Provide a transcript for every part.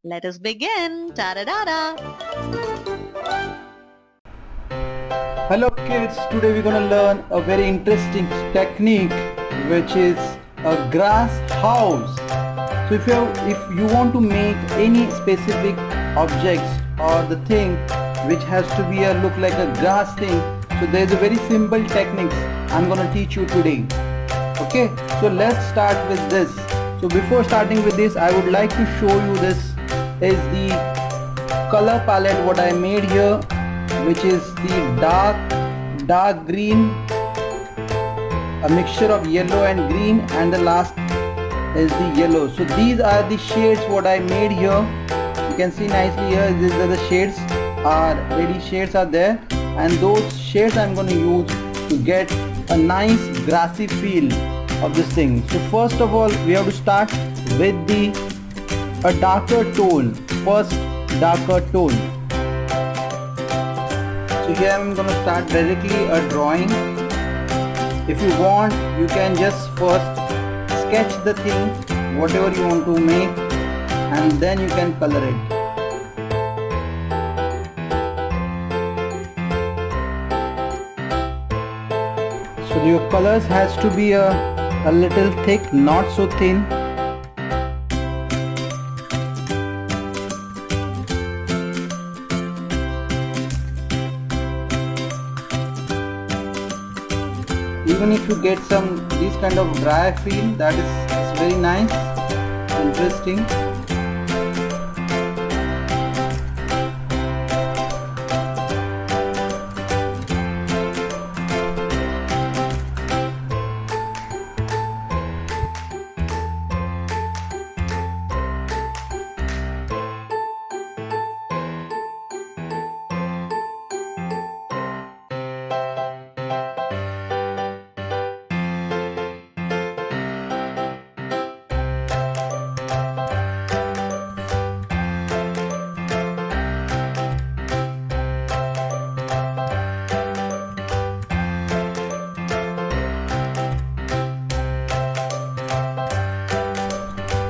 Let us begin. TADA-DADA. Hello kids, today we're going to learn a very interesting technique which is a grass house. So if you want to make any specific objects or the thing which has to be look like a grass thing, so there's a very simple technique I'm going to teach you today. Okay, so let's start with this. So before starting with this, I would like to show you this is the color palette what I made here, which is the dark green, a mixture of yellow and green, and the last is the yellow. So these are the shades what I made here. You can see nicely here, these are the shades, shades are there, and those shades I'm going to use to get a nice grassy feel of this thing. So first of all, we have to start with a darker tone. First darker tone. So here I'm going to start directly a drawing. If you want, you can just first sketch the thing whatever you want to make, and then you can color it. So your colors has to be a little thick, not so thin. Even if you get this kind of dry feel, that is very nice, interesting.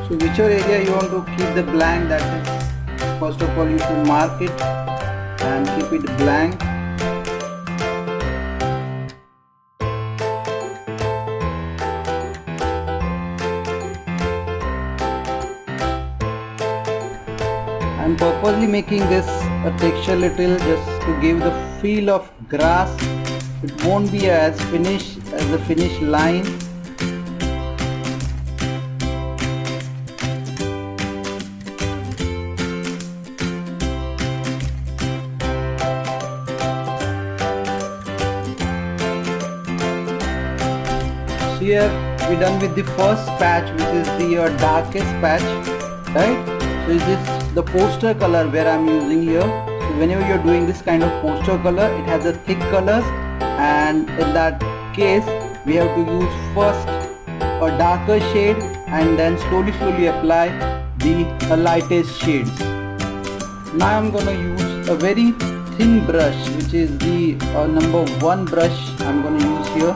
So whichever area you want to keep the blank, that is, first of all you should mark it and keep it blank. I'm purposely making this a texture little just to give the feel of grass. It won't be as finished as the finish line. Here we're done with the first patch, which is the darkest patch, right? So is this the poster color where I'm using here. So whenever you're doing this kind of poster color, it has a thick colors, and in that case we have to use first a darker shade and then slowly apply the lightest shades. Now I'm gonna use a very thin brush, which is the number 1 brush I'm gonna use here.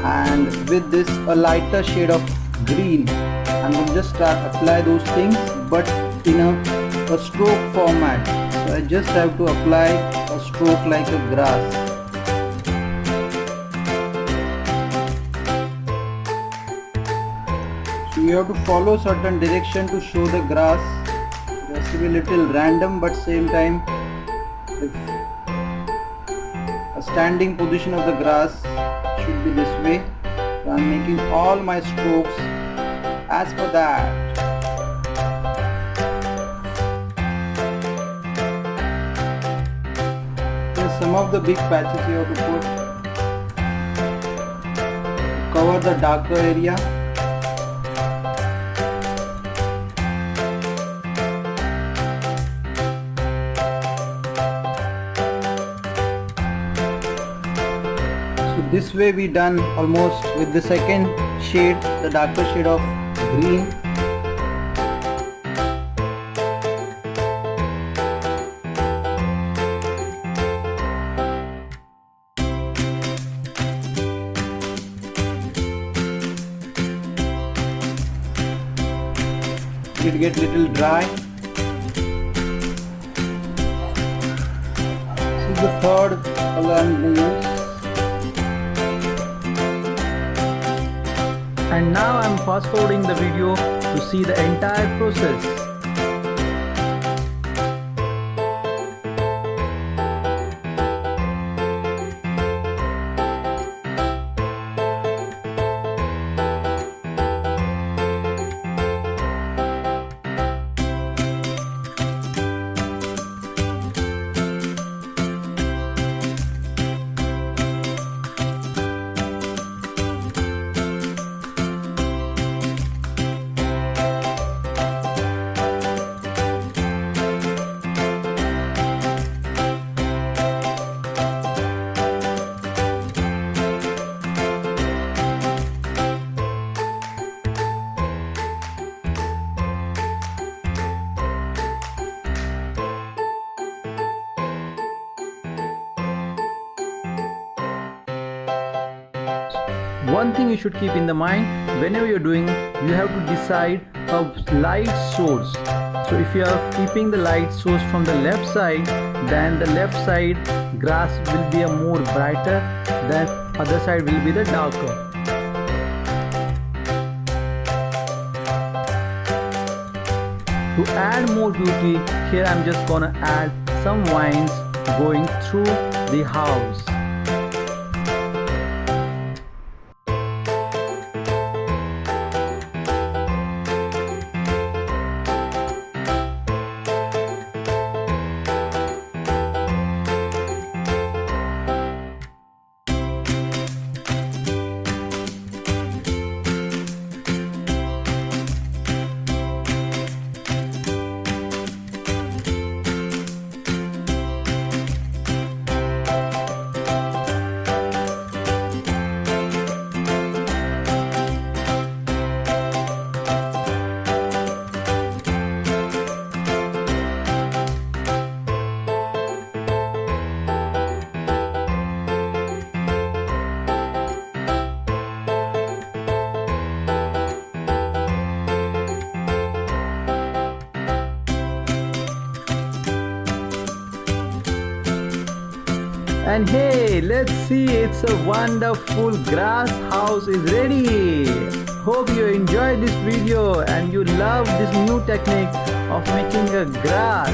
And with this a lighter shade of green, I'm going to just start apply those things, but in a stroke format. So I just have to apply a stroke like a grass. So you have to follow certain direction to show the grass. It has to be a little random, but same time if a standing position of the grass should be this way. So I'm making all my strokes as per that. Here's some of the big patches you have to put. Cover the darker area. This way we done almost with the second shade, the darker shade of green. It get little dry. is the third I'm going to use. And now I'm fast forwarding the video to see the entire process. One thing you should keep in the mind, whenever you're doing, you have to decide a light source. So if you are keeping the light source from the left side, then the left side grass will be a more brighter, then other side will be the darker. To add more beauty, here I'm just gonna add some vines going through the house. And hey, let's see, it's a wonderful grass house is ready. Hope you enjoyed this video and you love this new technique of making a grass.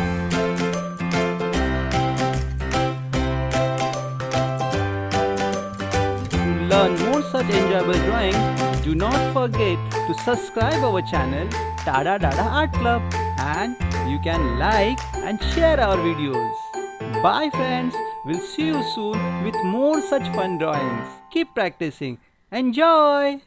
To learn more such enjoyable drawing, do not forget to subscribe our channel TADA-DADA Art Club, and you can like and share our videos. Bye friends, we'll see you soon with more such fun drawings. Keep practicing. Enjoy!